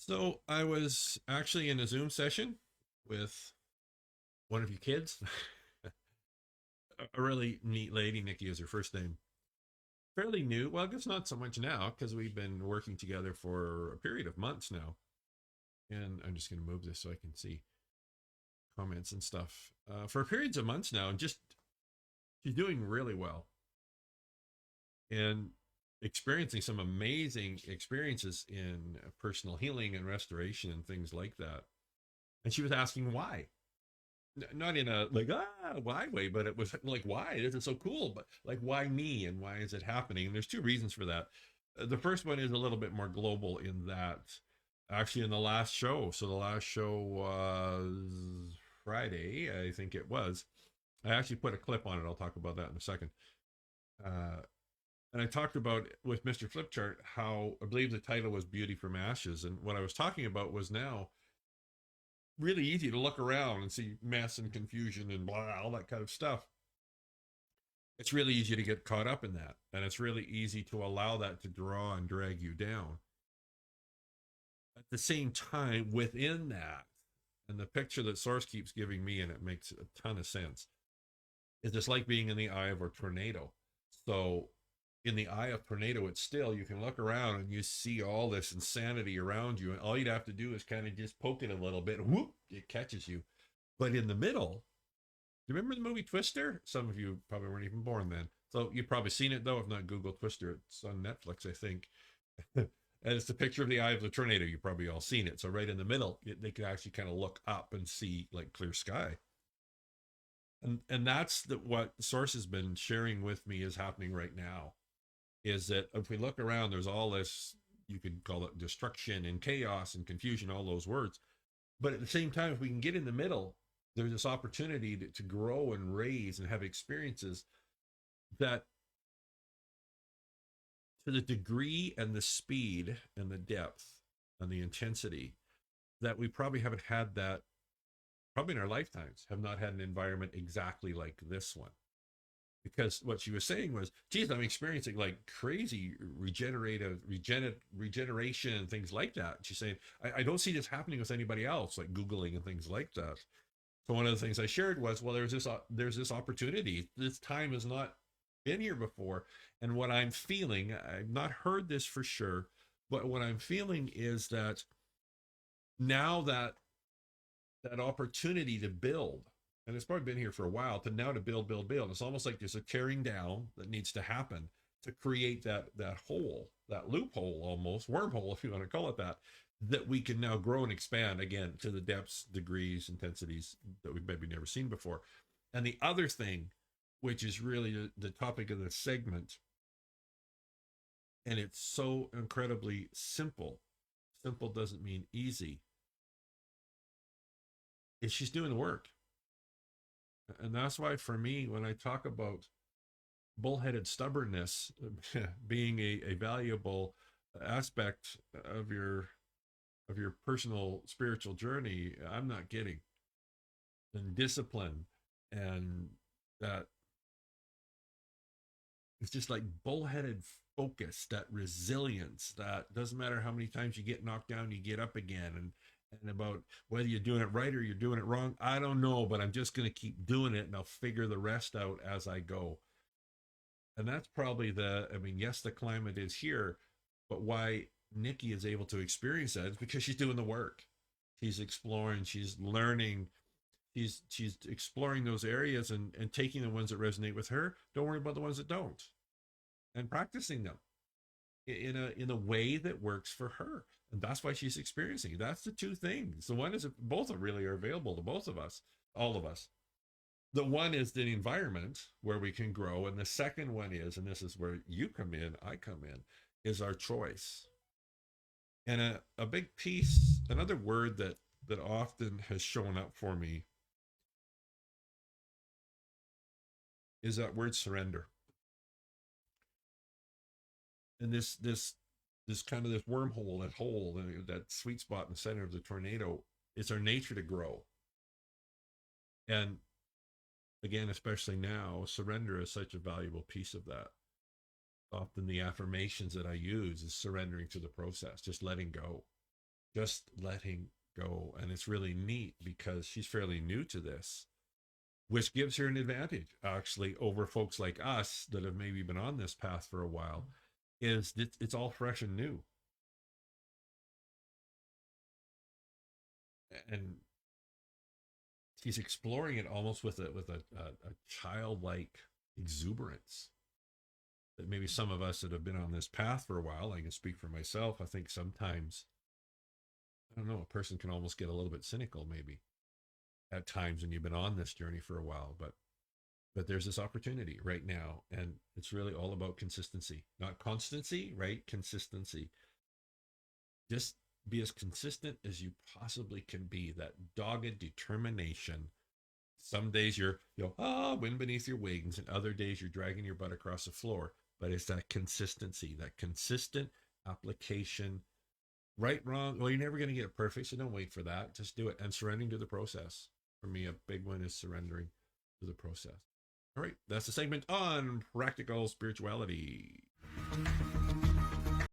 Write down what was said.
So I was actually in a Zoom session with one of your kids, a really neat lady. Nikki is her first name. Fairly new. Well, I guess not so much now because we've been working together for a period of months now. And I'm just going to move this so I can see comments and stuff. For periods of months now, and just she's doing really well and experiencing some amazing experiences in personal healing and restoration and things like that. And she was asking why. Not in a like why way, but it was like why this is so cool, but like why me and why is it happening? And there's two reasons for that. The first one is a little bit more global in that actually in the last show. So the last show was Friday, I think it was. I actually put a clip on it. I'll talk about that in a second. Uh, and I talked about with Mr. Flipchart how I believe the title was Beauty from Ashes. And what I was talking about was now really easy to look around and see mess and confusion and blah, all that kind of stuff. It's really easy to get caught up in that. And it's really easy to allow that to draw and drag you down. At the same time, within that, and the picture that Source keeps giving me, and it makes a ton of sense, is just like being in the eye of a tornado. So, in the eye of tornado, it's still, you can look around and you see all this insanity around you. And all you'd have to do is kind of just poke it a little bit, whoop, it catches you. But in the middle, you remember the movie Twister? Some of you probably weren't even born then. So you've probably seen it though. If not, Google Twister. It's on Netflix, I think. And it's the picture of the eye of the tornado. You've probably all seen it. So right in the middle, they can actually kind of look up and see like clear sky. And that's what Source has been sharing with me is happening right now. Is that if we look around, there's all this, you could call it destruction and chaos and confusion, all those words. But at the same time, if we can get in the middle, there's this opportunity to grow and raise and have experiences that, to the degree and the speed and the depth and the intensity, that we probably haven't had that, probably in our lifetimes, have not had an environment exactly like this one. Because what she was saying was, geez, I'm experiencing like crazy regeneration and things like that. She's saying, I don't see this happening with anybody else, like Googling and things like that. So one of the things I shared was, well, there's this opportunity. This time has not been here before, and what I'm feeling, I've not heard this for sure, but what I'm feeling is that now that opportunity to build, and it's probably been here for a while, to now to build. It's almost like there's a tearing down that needs to happen to create that hole, that loophole, almost wormhole, if you want to call it that, that we can now grow and expand again to the depths, degrees, intensities that we've maybe never seen before. And the other thing, which is really the topic of this segment, and it's so incredibly simple. Simple doesn't mean easy. Is she's doing the work. And that's why for me, when I talk about bullheaded stubbornness being a valuable aspect of your personal spiritual journey, I'm not kidding. And discipline, and that, it's just like bullheaded focus, that resilience, that doesn't matter how many times you get knocked down, you get up again. And about whether you're doing it right or you're doing it wrong, I don't know, but I'm just going to keep doing it and I'll figure the rest out as I go. And that's probably I mean, yes, the climate is here, but why Nikki is able to experience that is because she's doing the work. She's exploring, she's learning, she's exploring those areas and taking the ones that resonate with her. Don't worry about the ones that don't, and practicing them in a way that works for her. And that's why she's experiencing. That's the two things. The one is both are really are available to both of us, all of us. The one is the environment where we can grow, and the second one is, and this is where you come in, I come in, is our choice. And a big piece, another word that often has shown up for me is that word surrender. And this kind of this wormhole, that hole, that sweet spot in the center of the tornado, it's our nature to grow. And again, especially now, surrender is such a valuable piece of that. Often the affirmations that I use is surrendering to the process, just letting go. just letting go. And it's really neat because she's fairly new to this, which gives her an advantage actually over folks like us that have maybe been on this path for a while. Is it's all fresh and new, and she's exploring it almost with a childlike exuberance that maybe some of us that have been on this path for a while, I can speak for myself, I think sometimes, I don't know, a person can almost get a little bit cynical maybe at times when you've been on this journey for a while. But there's this opportunity right now, and it's really all about consistency, not constancy, right? Consistency. Just be as consistent as you possibly can be. That dogged determination. Some days you'll wind beneath your wings, and other days you're dragging your butt across the floor. But it's that consistency, that consistent application. Right, wrong. Well, you're never going to get it perfect, so don't wait for that. Just do it and surrendering to the process. For me, a big one is surrendering to the process. All right, that's the segment on practical spirituality.